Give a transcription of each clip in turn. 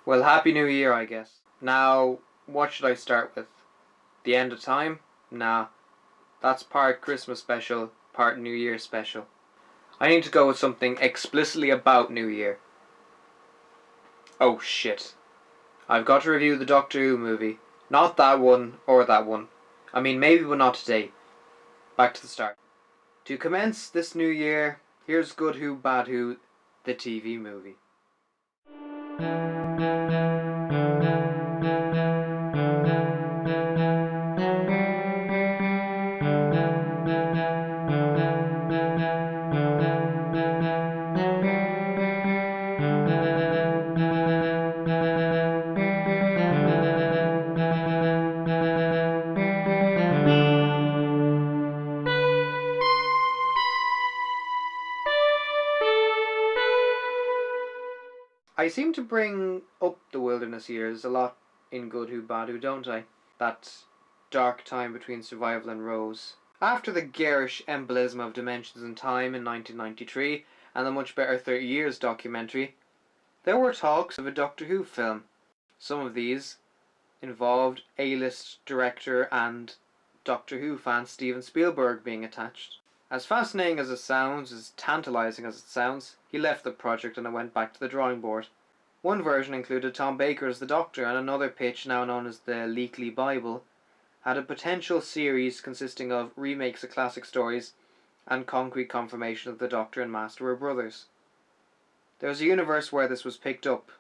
Well, Happy New Year, I guess. Now, what should I start with? The end of time? Nah, that's part Christmas special, part New Year special. I need to go with something explicitly about New Year. Oh shit. I've got to review the Doctor Who movie. Not that one, or that one. I mean, maybe, but not today. Back to the start. To commence this new year, here's Good Who, Bad Who, the TV movie. I seem to bring up the wilderness years a lot in Good Who, Bad Who, don't I? That dark time between survival and rose. After the garish embolism of Dimensions in Time in 1993 and the much better 30 Years documentary, there were talks of a Doctor Who film. Some of these involved A-list director and Doctor Who fan Steven Spielberg being attached. As fascinating as it sounds, as tantalising as it sounds, he left the project and it went back to the drawing board. One version included Tom Baker as the Doctor, and another pitch, now known as the Leakley Bible, had a potential series consisting of remakes of classic stories and concrete confirmation that the Doctor and Master were brothers. There was a universe where this was picked up.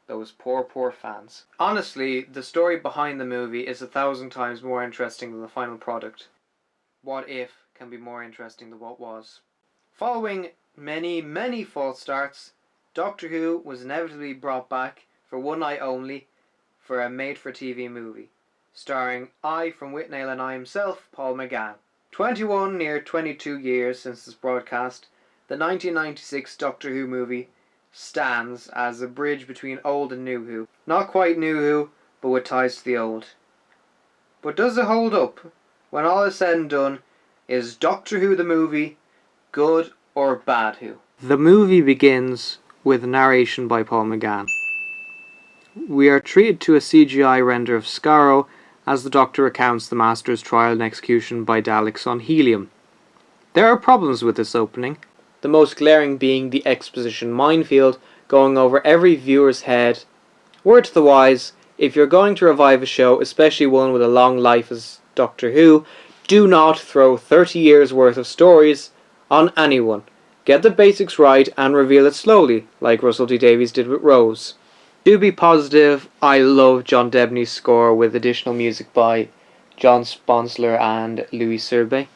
Those poor fans. Honestly, the story behind the movie is 1,000 times more interesting than the final product. What if can be more interesting than what was. Following many false starts, Doctor Who was inevitably brought back for one night only for a made-for-TV movie, starring I from Whitnale and I himself, Paul McGann. 21, near 22 years since this broadcast, the 1996 Doctor Who movie stands as a bridge between old and new Who. Not quite new Who, but with ties to the old. But does it hold up? When all is said and done, is Doctor Who the movie good or bad Who? The movie begins with narration by Paul McGann. We are treated to a CGI render of Scarrow as the Doctor recounts the Master's trial and execution by Daleks on helium. There are problems with this opening, the most glaring being the exposition minefield going over every viewer's head. Word to the wise, if you're going to revive a show, especially one with a long life as Doctor Who, do not throw 30 years worth of stories on anyone. Get the basics right and reveal it slowly, like Russell T Davies did with Rose. Do be positive, I love John Debney's score with additional music by John Sponsler and Louis Serbe.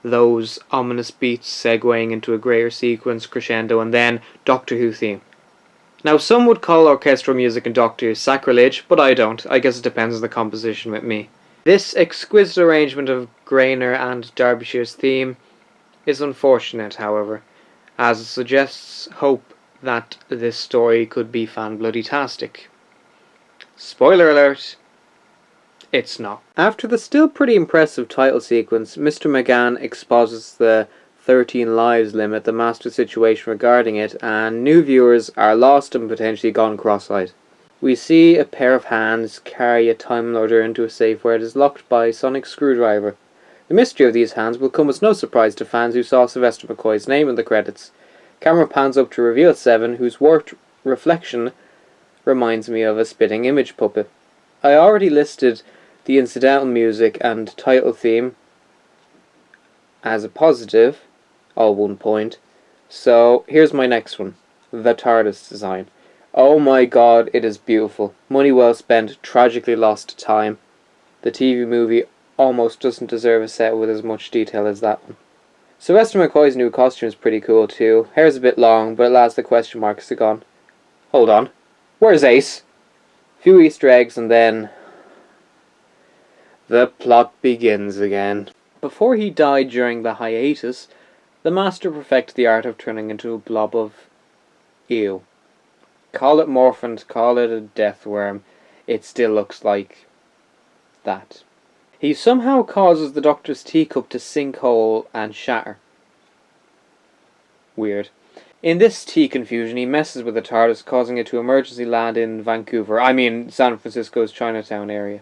Those ominous beats segueing into a greater sequence, crescendo, and then Doctor Who theme. Now some would call orchestral music in Doctor Who sacrilege, but I don't. I guess it depends on the composition with me. This exquisite arrangement of Grainer and Derbyshire's theme is unfortunate, however, as it suggests hope that this story could be fan-bloody-tastic. Spoiler alert, it's not. After the still pretty impressive title sequence, Mr. McGann exposits the 13 lives limit, the Master's situation regarding it, and new viewers are lost and potentially gone cross-eyed. We see a pair of hands carry a Time Lorder into a safe where it is locked by a sonic screwdriver. The mystery of these hands will come as no surprise to fans who saw Sylvester McCoy's name in the credits. Camera pans up to reveal Seven, whose warped reflection reminds me of a spitting image puppet. I already listed the incidental music and title theme as a positive, all 1 point, so here's my next one, the TARDIS design. Oh my god, it is beautiful. Money well spent, tragically lost time. The TV movie almost doesn't deserve a set with as much detail as that one. Sylvester McCoy's new costume is pretty cool too. Hair's a bit long, but it adds the question marks to gone. Hold on. Where's Ace? Few Easter eggs and then the plot begins again. Before he died during the hiatus, the Master perfected the art of turning into a blob of ew. Call it morphant, call it a death worm, it still looks like that. He somehow causes the Doctor's teacup to sinkhole and shatter. Weird. In this tea confusion, he messes with the TARDIS, causing it to emergency land in San Francisco's Chinatown area,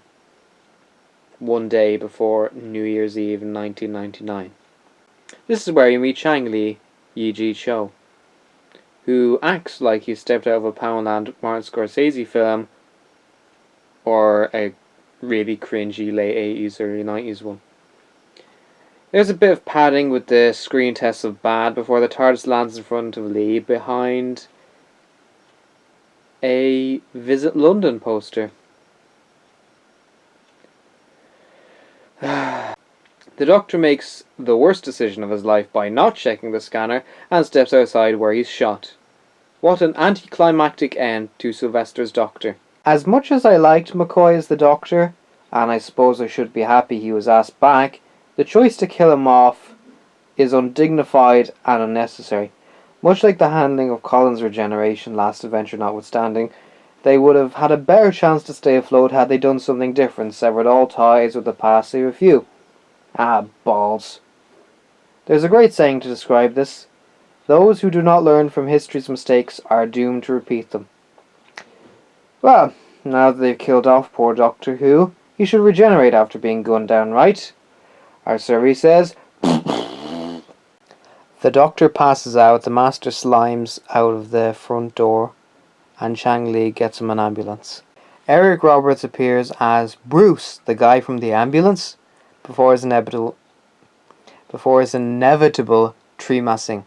one day before New Year's Eve in 1999. This is where you meet Chang Li, Yi Ji Cho, who acts like he stepped out of a Poundland Martin Scorsese film, or a really cringy late 80s, early 90s one. There's a bit of padding with the screen test of bad before the TARDIS lands in front of Lee behind a Visit London poster. The Doctor makes the worst decision of his life by not checking the scanner and steps outside where he's shot. What an anticlimactic end to Sylvester's Doctor. As much as I liked McCoy as the Doctor, and I suppose I should be happy he was asked back, the choice to kill him off is undignified and unnecessary. Much like the handling of Colin's regeneration last adventure notwithstanding, they would have had a better chance to stay afloat had they done something different, severed all ties with the past save a few. Ah, balls. There's a great saying to describe this. Those who do not learn from history's mistakes are doomed to repeat them. Well, now that they've killed off poor Doctor Who, he should regenerate after being gunned down, right? Our survey says... The Doctor passes out, the Master slimes out of the front door, and Chang Li gets him an ambulance. Eric Roberts appears as Bruce, the guy from the ambulance, before his inevitable tree massing.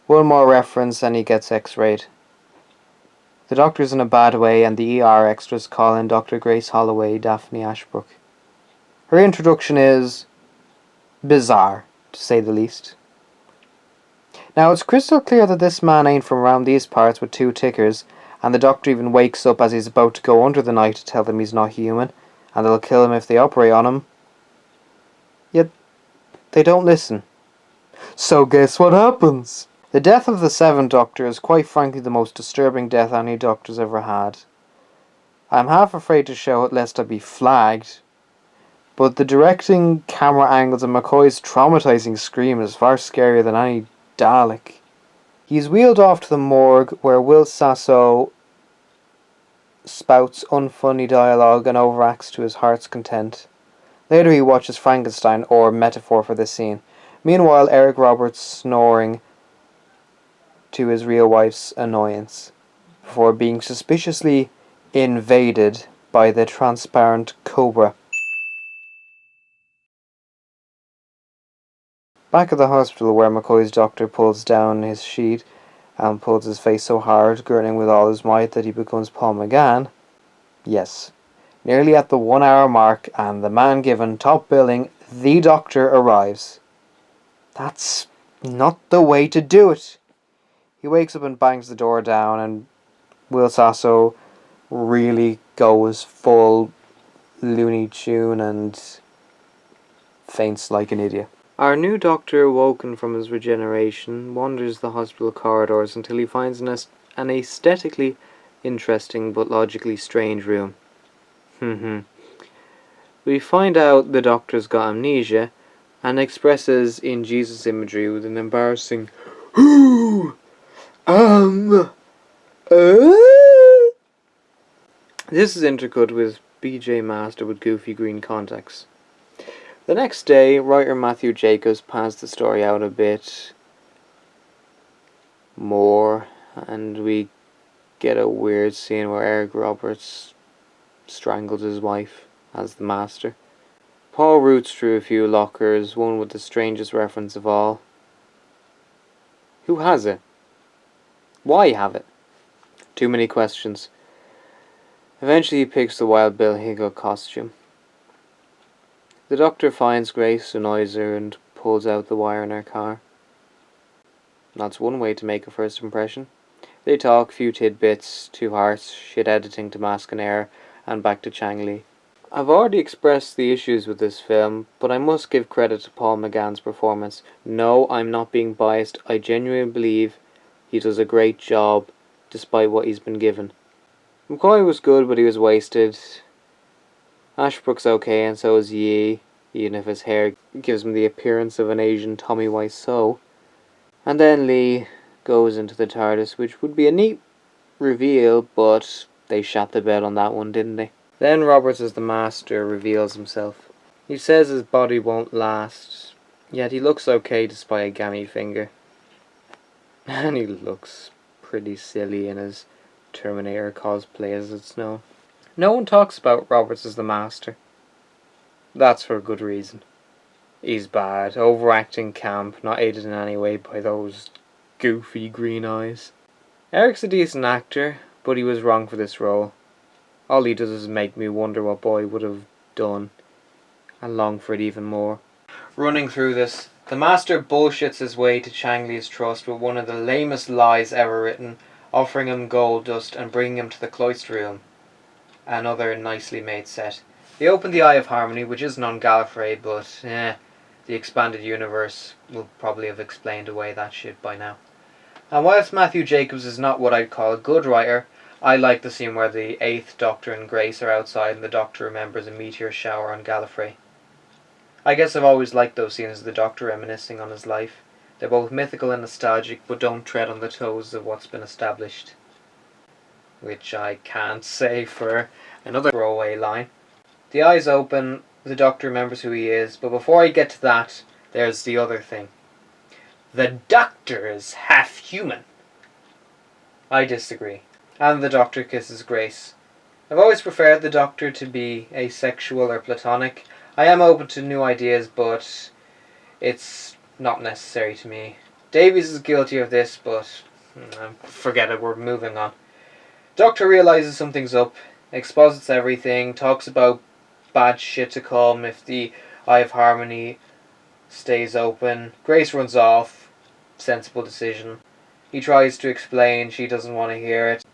One more reference and he gets x-rayed. The Doctor's in a bad way and the ER extras call in Dr. Grace Holloway, Daphne Ashbrook. Her introduction is bizarre, to say the least. Now it's crystal clear that this man ain't from around these parts with two tickers, and the Doctor even wakes up as he's about to go under the knife to tell them he's not human, and they'll kill him if they operate on him. Yet they don't listen. So guess what happens? The death of the Seventh Doctor is quite frankly the most disturbing death any Doctor's ever had. I'm half afraid to show it lest I be flagged, but the directing, camera angles, and McCoy's traumatizing scream is far scarier than any Dalek. He's wheeled off to the morgue where Will Sasso spouts unfunny dialogue and overacts to his heart's content. Later he watches Frankenstein, or metaphor for this scene. Meanwhile, Eric Roberts snoring to his real wife's annoyance, before being suspiciously invaded by the transparent cobra. Back at the hospital where McCoy's Doctor pulls down his sheet and pulls his face so hard, grinning with all his might that he becomes Paul McGann. Yes, nearly at the 1 hour mark and the man given top billing, the Doctor, arrives. That's not the way to do it. He wakes up and bangs the door down, and Will Sasso really goes full Looney Tune and faints like an idiot. Our new Doctor, woken from his regeneration, wanders the hospital corridors until he finds an aesthetically interesting but logically strange room. We find out the Doctor's got amnesia and expresses in Jesus imagery with an embarrassing "Who am I?" This is intercut with BJ Master with goofy green contacts. The next day, writer Matthew Jacobs pans the story out a bit more, and we get a weird scene where Eric Roberts strangles his wife as the Master. Paul roots through a few lockers, one with the strangest reference of all. Who has it? Why have it? Too many questions. Eventually he picks the Wild Bill Hickok costume. The Doctor finds Grace, annoys her, and pulls out the wire in her car. That's one way to make a first impression. They talk, few tidbits, 2 hearts, shit editing to mask an error, and back to Chang Li. I've already expressed the issues with this film, but I must give credit to Paul McGann's performance. No, I'm not being biased. I genuinely believe he does a great job, despite what he's been given. McCoy was good, but he was wasted. Ashbrook's okay, and so is Yi, even if his hair gives him the appearance of an Asian Tommy Wiseau. And then Lee, goes into the TARDIS, which would be a neat reveal, but they shat the bed on that one, didn't they? Then Roberts as the Master reveals himself. He says his body won't last, yet he looks okay despite a gammy finger. And he looks pretty silly in his Terminator cosplay, as it's known. No one talks about Roberts as the Master. That's for a good reason. He's bad, overacting camp, not aided in any way by those goofy green eyes. Eric's a decent actor, but he was wrong for this role. All he does is make me wonder what Boy would have done, and long for it even more. Running through this, the Master bullshits his way to Changley's trust with one of the lamest lies ever written, offering him gold dust and bringing him to the cloister room. Another nicely made set. They open the Eye of Harmony, which isn't on Gallifrey, but the expanded universe will probably have explained away that shit by now. And whilst Matthew Jacobs is not what I'd call a good writer, I like the scene where the 8th Doctor and Grace are outside and the Doctor remembers a meteor shower on Gallifrey. I guess I've always liked those scenes of the Doctor reminiscing on his life. They're both mythical and nostalgic, but don't tread on the toes of what's been established. Which I can't say for another throwaway line. The eyes open, the Doctor remembers who he is, but before I get to that, there's the other thing. The Doctor is half human. I disagree. And the Doctor kisses Grace. I've always preferred the Doctor to be asexual or platonic. I am open to new ideas, but it's not necessary to me. Davies is guilty of this, but forget it, we're moving on. Doctor realises something's up, exposits everything, talks about bad shit to come if the Eye of Harmony stays open. Grace runs off. Sensible decision. He tries to explain, she doesn't want to hear it.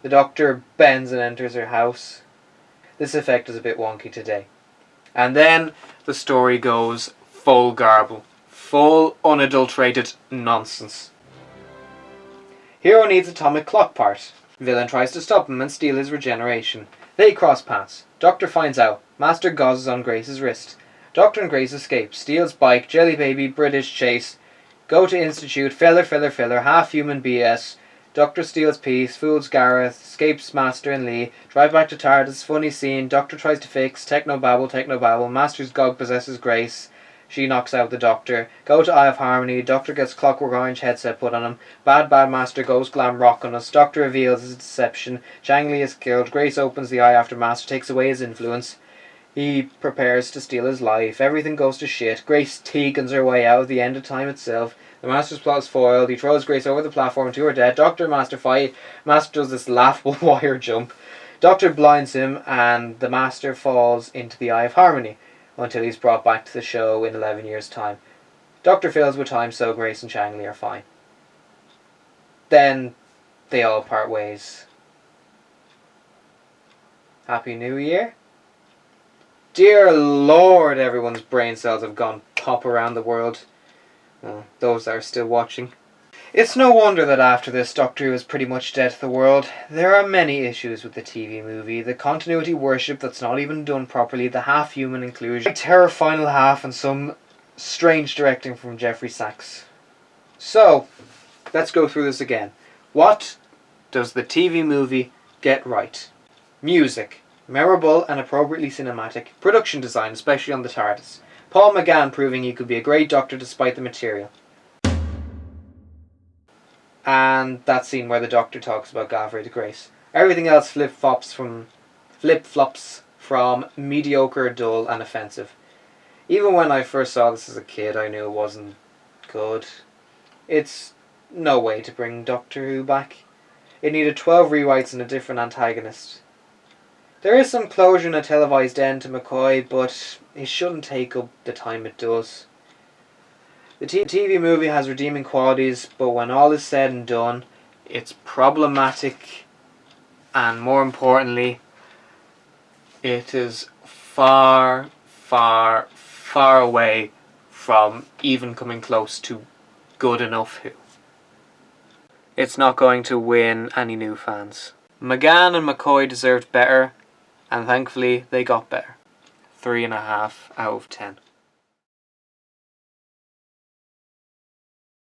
The Doctor bends and enters her house. This effect is a bit wonky today. And then the story goes full garble. Full unadulterated nonsense. Hero needs atomic clock part. Villain tries to stop him and steal his regeneration. They cross paths. Doctor finds out. Master gauzes on Grace's wrist. Doctor and Grace escape. Steals bike, jelly baby, British chase. Go to Institute, filler, half human BS. Doctor steals peace, fools Gareth, escapes Master and Lee. Drive back to TARDIS, funny scene. Doctor tries to fix, technobabble. Master's Gog possesses Grace. She knocks out the Doctor. Go to Eye of Harmony. Doctor gets Clockwork Orange headset put on him. Bad Master goes glam rock on us. Doctor reveals his deception. Changley is killed. Grace opens the eye after Master takes away his influence. He prepares to steal his life. Everything goes to shit. Grace Tegan's her way out of the end of time itself. The Master's plot is foiled. He throws Grace over the platform to her death. Doctor and Master fight. Master does this laughable wire jump. Doctor blinds him and the Master falls into the Eye of Harmony until he's brought back to the show in 11 years' time. Doctor fills with time, so Grace and Changley are fine. Then they all part ways. Happy New Year? Dear Lord, everyone's brain cells have gone pop around the world. Well, those that are still watching. It's no wonder that after this, Doctor Who is pretty much dead to the world. There are many issues with the TV movie. The continuity worship that's not even done properly, the half-human inclusion, the terror final half, and some strange directing from Jeffrey Sachs. So, let's go through this again. What does the TV movie get right? Music. Memorable and appropriately cinematic. Production design, especially on the TARDIS. Paul McGann proving he could be a great Doctor despite the material. And that scene where the Doctor talks about Gallifrey to Grace. Everything else flip-flops from mediocre, dull and offensive. Even when I first saw this as a kid, I knew it wasn't good. It's no way to bring Doctor Who back. It needed 12 rewrites and a different antagonist. There is some closure in a televised end to McCoy, but it shouldn't take up the time it does. The TV movie has redeeming qualities, but when all is said and done, it's problematic, and more importantly, it is far, far, far away from even coming close to good enough Who. It's not going to win any new fans. McGann and McCoy deserved better, and thankfully they got better. 3.5 out of 10.